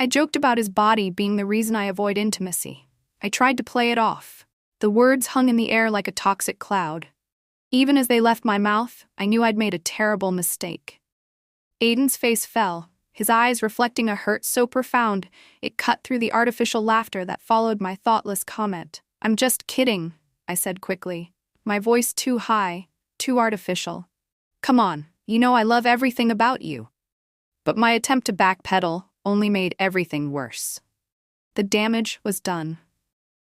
I joked about his body being the reason I avoid intimacy. I tried to play it off. The words hung in the air like a toxic cloud. Even as they left my mouth, I knew I'd made a terrible mistake. Aiden's face fell, his eyes reflecting a hurt so profound it cut through the artificial laughter that followed my thoughtless comment. "I'm just kidding," I said quickly, my voice too high, too artificial. "Come on, you know I love everything about you." But my attempt to backpedal only made everything worse. The damage was done.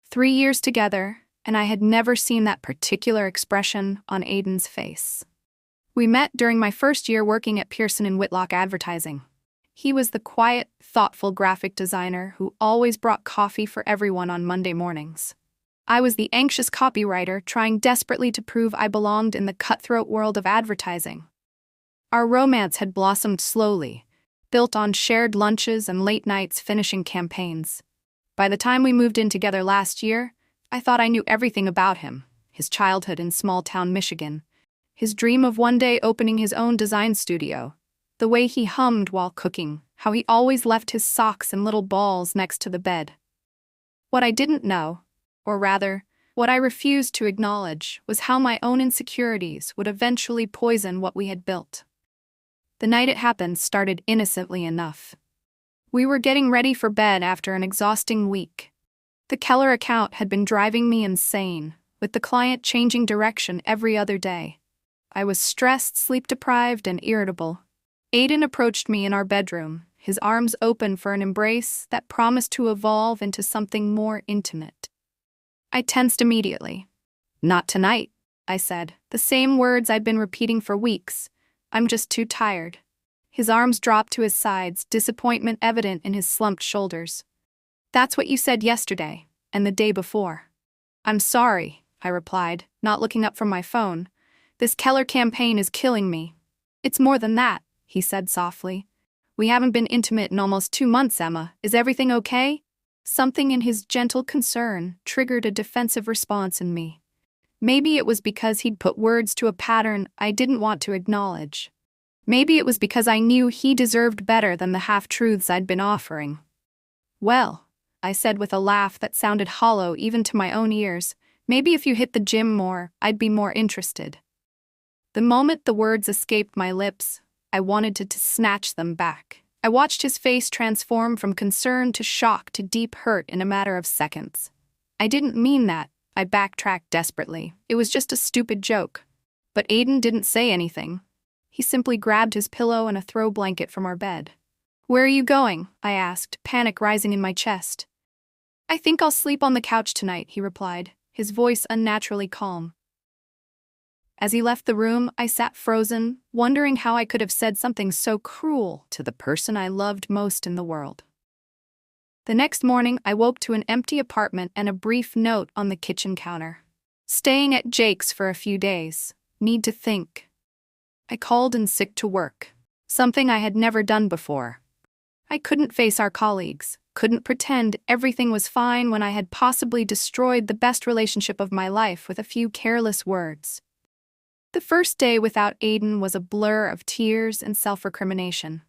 3 years together, and I had never seen that particular expression on Aiden's face. We met during my first year working at Pearson & Whitlock Advertising. He was the quiet, thoughtful graphic designer who always brought coffee for everyone on Monday mornings. I was the anxious copywriter trying desperately to prove I belonged in the cutthroat world of advertising. Our romance had blossomed slowly, built on shared lunches and late nights finishing campaigns. By the time we moved in together last year, I thought I knew everything about him: his childhood in small-town Michigan, his dream of one day opening his own design studio, the way he hummed while cooking, how he always left his socks and little balls next to the bed. What I didn't know, or rather, what I refused to acknowledge, was how my own insecurities would eventually poison what we had built. The night it happened started innocently enough. We were getting ready for bed after an exhausting week. The Keller account had been driving me insane, with the client changing direction every other day. I was stressed, sleep-deprived, and irritable. Aiden approached me in our bedroom, his arms open for an embrace that promised to evolve into something more intimate. I tensed immediately. "Not tonight," I said, the same words I'd been repeating for weeks. "I'm just too tired." His arms dropped to his sides, disappointment evident in his slumped shoulders. "That's what you said yesterday, and the day before." "I'm sorry," I replied, not looking up from my phone. "This Keller campaign is killing me." "It's more than that," he said softly. "We haven't been intimate in almost 2 months, Emma. Is everything okay?" Something in his gentle concern triggered a defensive response in me. Maybe it was because he'd put words to a pattern I didn't want to acknowledge. Maybe it was because I knew he deserved better than the half-truths I'd been offering. "Well," I said with a laugh that sounded hollow even to my own ears, "maybe if you hit the gym more, I'd be more interested." The moment the words escaped my lips, I wanted to snatch them back. I watched his face transform from concern to shock to deep hurt in a matter of seconds. "I didn't mean that," I backtracked desperately. "It was just a stupid joke." But Aiden didn't say anything. He simply grabbed his pillow and a throw blanket from our bed. "Where are you going?" I asked, panic rising in my chest. "I think I'll sleep on the couch tonight," he replied, his voice unnaturally calm. As he left the room, I sat frozen, wondering how I could have said something so cruel to the person I loved most in the world. The next morning, I woke to an empty apartment and a brief note on the kitchen counter. "Staying at Jake's for a few days. Need to think." I called in sick to work, something I had never done before. I couldn't face our colleagues, couldn't pretend everything was fine when I had possibly destroyed the best relationship of my life with a few careless words. The first day without Aiden was a blur of tears and self-recrimination.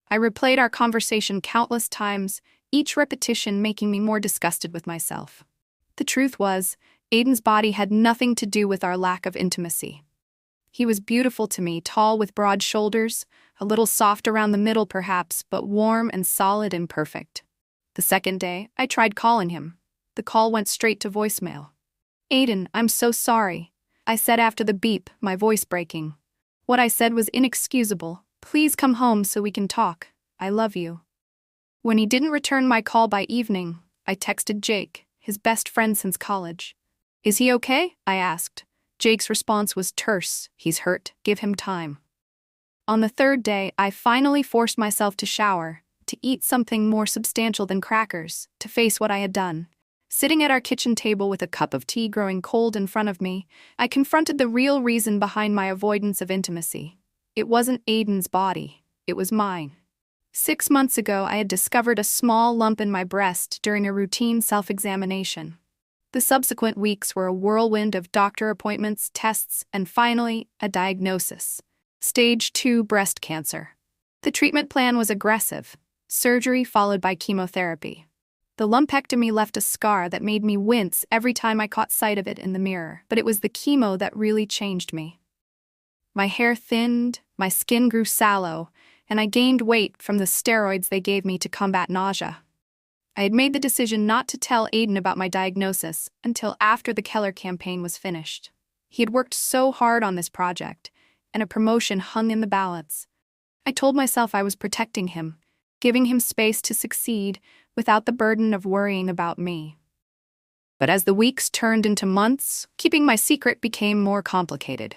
I replayed our conversation countless times, each repetition making me more disgusted with myself. The truth was, Aiden's body had nothing to do with our lack of intimacy. He was beautiful to me, tall with broad shoulders, a little soft around the middle perhaps, but warm and solid and perfect. The second day, I tried calling him. The call went straight to voicemail. "Aiden, I'm so sorry," I said after the beep, my voice breaking. What I said was inexcusable. "Please come home so we can talk. I love you." When he didn't return my call by evening, I texted Jake, his best friend since college. "Is he okay?" I asked. Jake's response was terse. "He's hurt. Give him time." On the third day, I finally forced myself to shower, to eat something more substantial than crackers, to face what I had done. Sitting at our kitchen table with a cup of tea growing cold in front of me, I confronted the real reason behind my avoidance of intimacy. It wasn't Aiden's body. It was mine. 6 months ago, I had discovered a small lump in my breast during a routine self-examination. The subsequent weeks were a whirlwind of doctor appointments, tests, and finally, a diagnosis. Stage 2 breast cancer. The treatment plan was aggressive. Surgery followed by chemotherapy. The lumpectomy left a scar that made me wince every time I caught sight of it in the mirror, but it was the chemo that really changed me. My hair thinned, my skin grew sallow, and I gained weight from the steroids they gave me to combat nausea. I had made the decision not to tell Aiden about my diagnosis until after the Keller campaign was finished. He had worked so hard on this project, and a promotion hung in the balance. I told myself I was protecting him, giving him space to succeed without the burden of worrying about me. But as the weeks turned into months, keeping my secret became more complicated.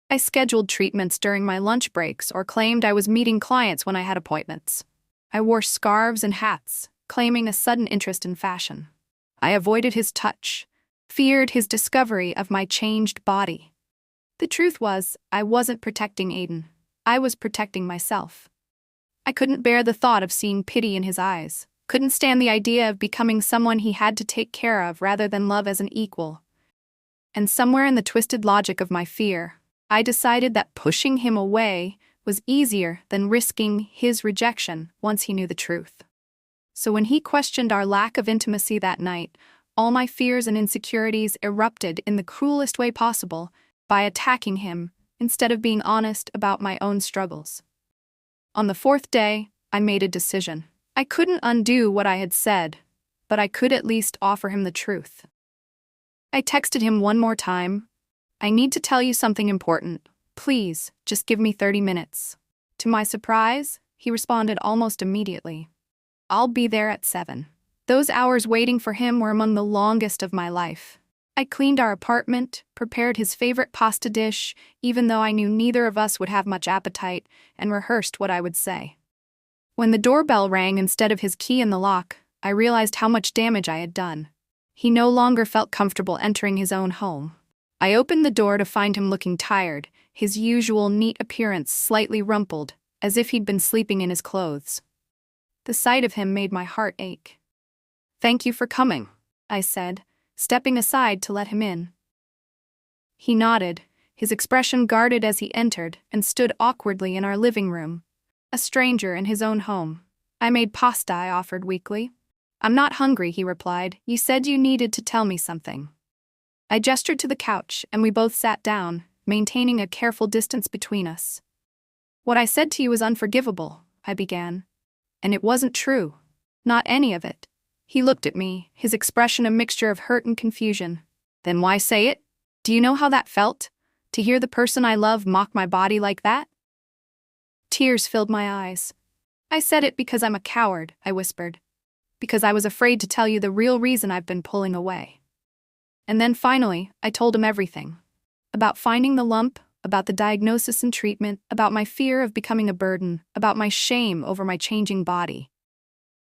I scheduled treatments during my lunch breaks or claimed I was meeting clients when I had appointments. I wore scarves and hats, claiming a sudden interest in fashion. I avoided his touch, feared his discovery of my changed body. The truth was, I wasn't protecting Aiden. I was protecting myself. I couldn't bear the thought of seeing pity in his eyes, couldn't stand the idea of becoming someone he had to take care of rather than love as an equal. And somewhere in the twisted logic of my fear, I decided that pushing him away was easier than risking his rejection once he knew the truth. So when he questioned our lack of intimacy that night, all my fears and insecurities erupted in the cruelest way possible by attacking him instead of being honest about my own struggles. On the fourth day, I made a decision. I couldn't undo what I had said, but I could at least offer him the truth. I texted him one more time. I need to tell you something important. Please, just give me 30 minutes. To my surprise, he responded almost immediately. I'll be there at 7. Those hours waiting for him were among the longest of my life. I cleaned our apartment, prepared his favorite pasta dish, even though I knew neither of us would have much appetite, and rehearsed what I would say. When the doorbell rang instead of his key in the lock, I realized how much damage I had done. He no longer felt comfortable entering his own home. I opened the door to find him looking tired, his usual neat appearance slightly rumpled, as if he'd been sleeping in his clothes. The sight of him made my heart ache. "Thank you for coming," I said, stepping aside to let him in. He nodded, his expression guarded as he entered and stood awkwardly in our living room, a stranger in his own home. "I made pasta," I offered weakly. "I'm not hungry," he replied. "You said you needed to tell me something." I gestured to the couch, and we both sat down, maintaining a careful distance between us. "What I said to you was unforgivable," I began. "And it wasn't true. Not any of it." He looked at me, his expression a mixture of hurt and confusion. "Then why say it? Do you know how that felt? To hear the person I love mock my body like that?" Tears filled my eyes. "I said it because I'm a coward," I whispered. "Because I was afraid to tell you the real reason I've been pulling away." And then finally, I told him everything. About finding the lump, about the diagnosis and treatment, about my fear of becoming a burden, about my shame over my changing body.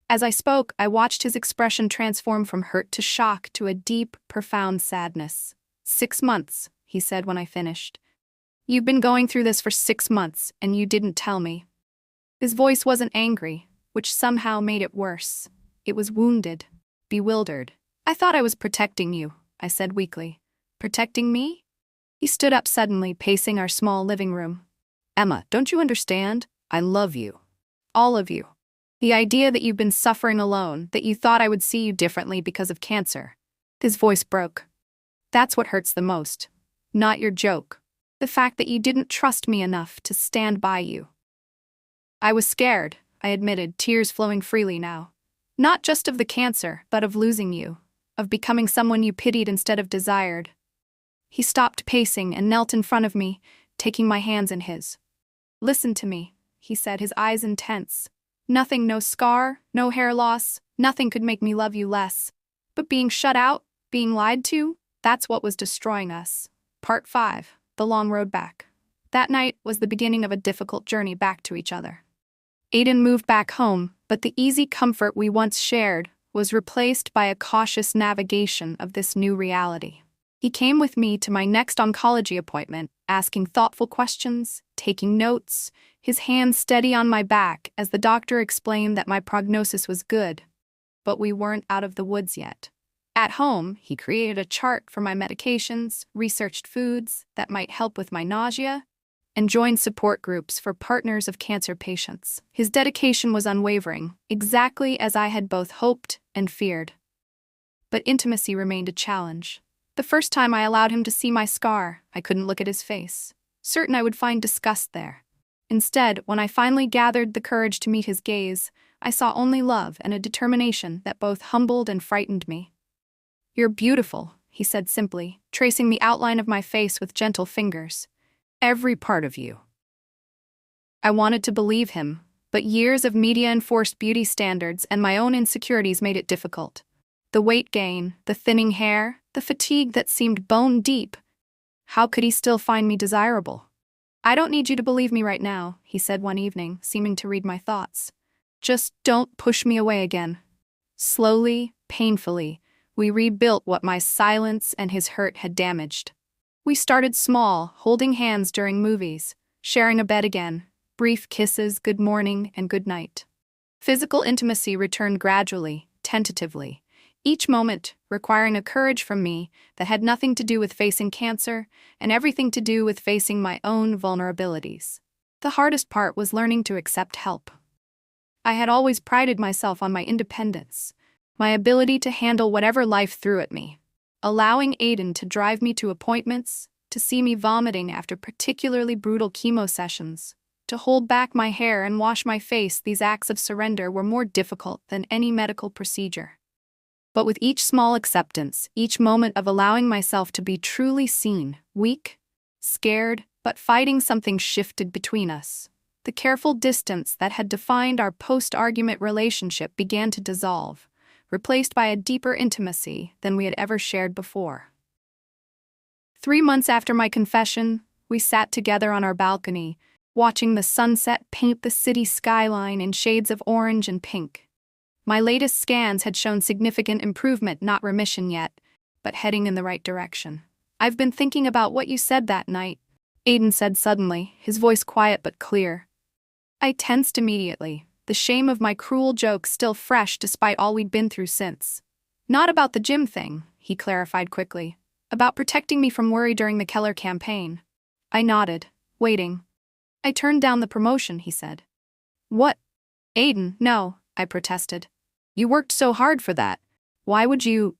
As I spoke, I watched his expression transform from hurt to shock to a deep, profound sadness. 6 months, he said when I finished. "You've been going through this for 6 months, and you didn't tell me." His voice wasn't angry, which somehow made it worse. It was wounded, bewildered. "I thought I was protecting you," I said weakly. "Protecting me?" He stood up suddenly, pacing our small living room. "Emma, don't you understand? I love you. All of you. The idea that you've been suffering alone, that you thought I would see you differently because of cancer." His voice broke. "That's what hurts the most. Not your joke. The fact that you didn't trust me enough to stand by you." I was scared, I admitted, tears flowing freely now. Not just of the cancer, but of losing you. Of becoming someone you pitied instead of desired. He stopped pacing and knelt in front of me, taking my hands in his. "Listen to me," he said, his eyes intense. "Nothing, no scar, no hair loss, nothing could make me love you less. But being shut out, being lied to, that's what was destroying us." Part 5, The Long Road Back. That night was the beginning of a difficult journey back to each other. Aiden moved back home, but the easy comfort we once shared was replaced by a cautious navigation of this new reality. He came with me to my next oncology appointment, asking thoughtful questions, taking notes, his hand steady on my back as the doctor explained that my prognosis was good. But we weren't out of the woods yet. At home, he created a chart for my medications, researched foods that might help with my nausea, and joined support groups for partners of cancer patients. His dedication was unwavering, exactly as I had both hoped and feared. But intimacy remained a challenge. The first time I allowed him to see my scar, I couldn't look at his face, certain I would find disgust there. Instead, when I finally gathered the courage to meet his gaze, I saw only love and a determination that both humbled and frightened me. "You're beautiful," he said simply, tracing the outline of my face with gentle fingers. "Every part of you." I wanted to believe him, but years of media-enforced beauty standards and my own insecurities made it difficult. The weight gain, the thinning hair, the fatigue that seemed bone-deep. How could he still find me desirable? "I don't need you to believe me right now," he said one evening, seeming to read my thoughts. "Just don't push me away again." Slowly, painfully, we rebuilt what my silence and his hurt had damaged. We started small, holding hands during movies, sharing a bed again, brief kisses, good morning and good night. Physical intimacy returned gradually, tentatively, each moment requiring a courage from me that had nothing to do with facing cancer and everything to do with facing my own vulnerabilities. The hardest part was learning to accept help. I had always prided myself on my independence, my ability to handle whatever life threw at me. Allowing Aiden to drive me to appointments, to see me vomiting after particularly brutal chemo sessions, to hold back my hair and wash my face, these acts of surrender were more difficult than any medical procedure. But with each small acceptance, each moment of allowing myself to be truly seen, weak, scared, but fighting, something shifted between us. The careful distance that had defined our post-argument relationship began to dissolve, replaced by a deeper intimacy than we had ever shared before. 3 months after my confession, we sat together on our balcony, watching the sunset paint the city skyline in shades of orange and pink. My latest scans had shown significant improvement, not remission yet, but heading in the right direction. "I've been thinking about what you said that night," Aiden said suddenly, his voice quiet but clear. I tensed immediately, the shame of my cruel joke still fresh despite all we'd been through since. "Not about the gym thing," he clarified quickly. "About protecting me from worry during the Keller campaign." I nodded, waiting. "I turned down the promotion," he said. "What?" "Aiden, no," I protested. "You worked so hard for that. Why would you—"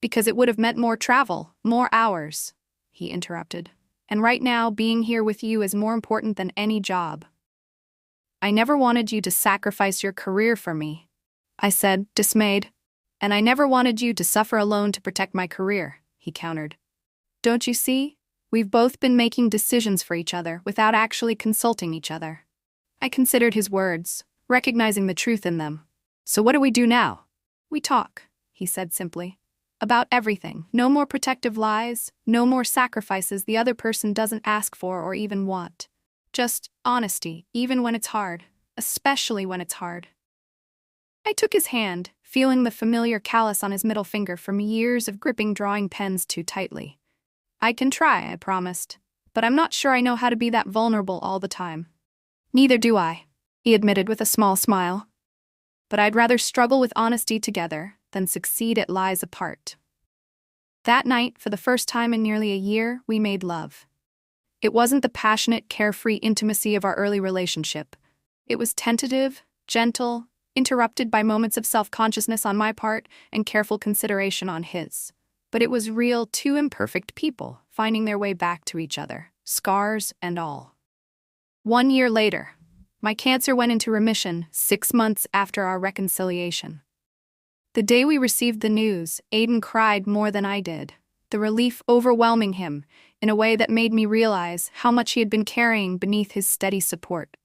"Because it would have meant more travel, more hours," he interrupted. "And right now, being here with you is more important than any job." "I never wanted you to sacrifice your career for me," I said, dismayed. "And I never wanted you to suffer alone to protect my career," he countered. "Don't you see? We've both been making decisions for each other without actually consulting each other." I considered his words, recognizing the truth in them. "So what do we do now?" "We talk," he said simply. "About everything. No more protective lies, no more sacrifices the other person doesn't ask for or even want. Just honesty, even when it's hard, especially when it's hard." I took his hand, feeling the familiar callus on his middle finger from years of gripping drawing pens too tightly. "I can try," I promised, "but I'm not sure I know how to be that vulnerable all the time." "Neither do I," he admitted with a small smile. "But I'd rather struggle with honesty together than succeed at lies apart." That night, for the first time in nearly a year, we made love. It wasn't the passionate, carefree intimacy of our early relationship. It was tentative, gentle, interrupted by moments of self-consciousness on my part and careful consideration on his. But it was real, two imperfect people finding their way back to each other, scars and all. 1 year later, my cancer went into remission 6 months after our reconciliation. The day we received the news, Aiden cried more than I did, the relief overwhelming him in a way that made me realize how much he had been carrying beneath his steady support.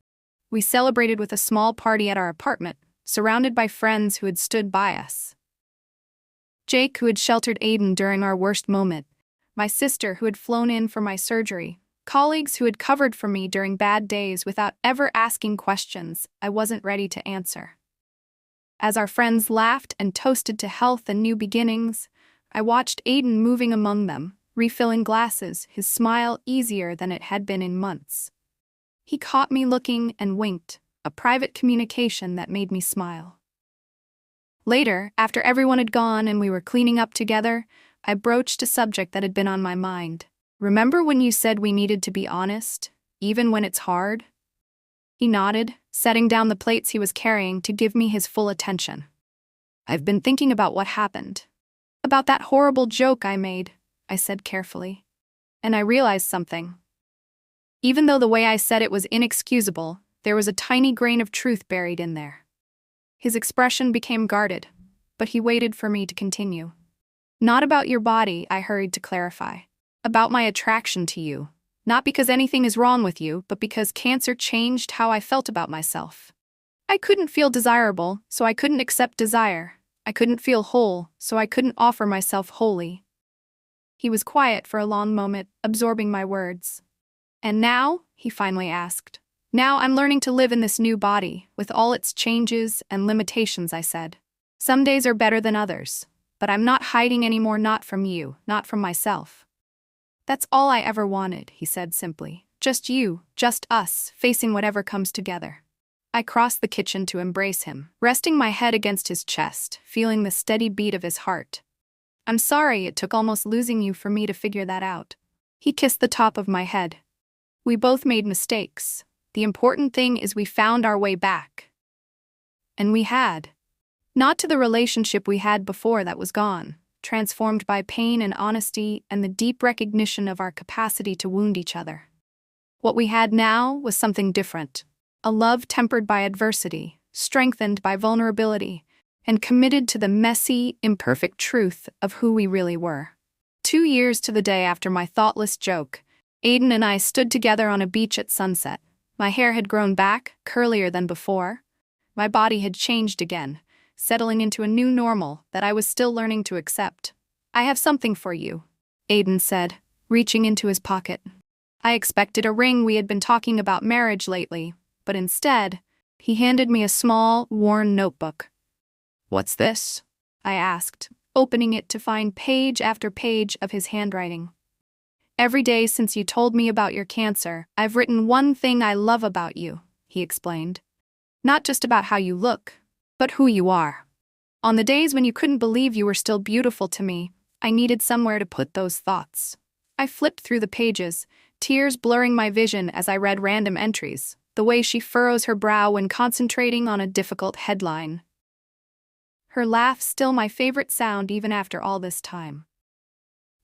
We celebrated with a small party at our apartment, surrounded by friends who had stood by us. Jake, who had sheltered Aiden during our worst moment, my sister, who had flown in for my surgery, colleagues who had covered for me during bad days without ever asking questions I wasn't ready to answer. As our friends laughed and toasted to health and new beginnings, I watched Aiden moving among them, refilling glasses, his smile easier than it had been in months. He caught me looking and winked, a private communication that made me smile. Later, after everyone had gone and we were cleaning up together, I broached a subject that had been on my mind. "Remember when you said we needed to be honest?" even when it's hard?" He nodded, setting down the plates he was carrying to give me his full attention. "I've been thinking about what happened. About that horrible joke I made," I said carefully. "And I realized something. Even though the way I said it was inexcusable, there was a tiny grain of truth buried in there." His expression became guarded, but he waited for me to continue. "Not about your body," I hurried to clarify. "About my attraction to you. Not because anything is wrong with you, but because cancer changed how I felt about myself. I couldn't feel desirable, so I couldn't accept desire. I couldn't feel whole, so I couldn't offer myself wholly." He was quiet for a long moment, absorbing my words. "And now?" he finally asked. "Now I'm learning to live in this new body, with all its changes and limitations," I said. "Some days are better than others, but I'm not hiding anymore, not from you, not from myself." "That's all I ever wanted," he said simply. "Just you, just us, facing whatever comes together." I crossed the kitchen to embrace him, resting my head against his chest, feeling the steady beat of his heart. "I'm sorry it took almost losing you for me to figure that out." He kissed the top of my head. "We both made mistakes. The important thing is we found our way back." And we had. Not to the relationship we had before that was gone, transformed by pain and honesty and the deep recognition of our capacity to wound each other. What we had now was something different. A love tempered by adversity, strengthened by vulnerability, and committed to the messy, imperfect truth of who we really were. 2 years to the day after my thoughtless joke, Aiden and I stood together on a beach at sunset. My hair had grown back, curlier than before. My body had changed again, settling into a new normal that I was still learning to accept. "I have something for you," Aiden said, reaching into his pocket. I expected a ring. We had been talking about marriage lately, but instead, he handed me a small, worn notebook. "What's this?" I asked, opening it to find page after page of his handwriting. "Every day since you told me about your cancer, I've written one thing I love about you," he explained. "Not just about how you look, but who you are. On the days when you couldn't believe you were still beautiful to me, I needed somewhere to put those thoughts." I flipped through the pages, tears blurring my vision as I read random entries, the way she furrows her brow when concentrating on a difficult headline. Her laugh still my favorite sound even after all this time.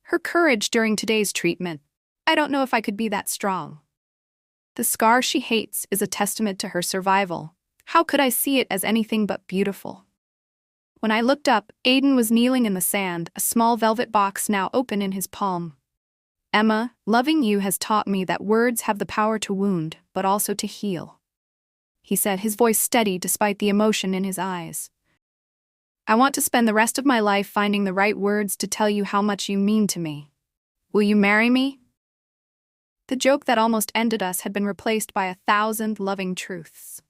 Her courage during today's treatment. I don't know if I could be that strong. The scar she hates is a testament to her survival. How could I see it as anything but beautiful? When I looked up, Aiden was kneeling in the sand, a small velvet box now open in his palm. "Emma, loving you has taught me that words have the power to wound, but also to heal," he said, his voice steady despite the emotion in his eyes. "I want to spend the rest of my life finding the right words to tell you how much you mean to me. Will you marry me?" The joke that almost ended us had been replaced by 1,000 loving truths.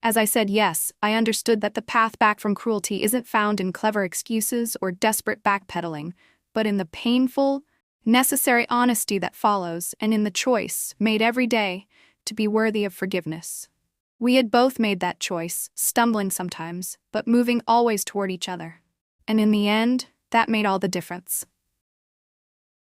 As I said yes, I understood that the path back from cruelty isn't found in clever excuses or desperate backpedaling, but in the painful, necessary honesty that follows and in the choice, made every day, to be worthy of forgiveness. We had both made that choice, stumbling sometimes, but moving always toward each other. And in the end, that made all the difference.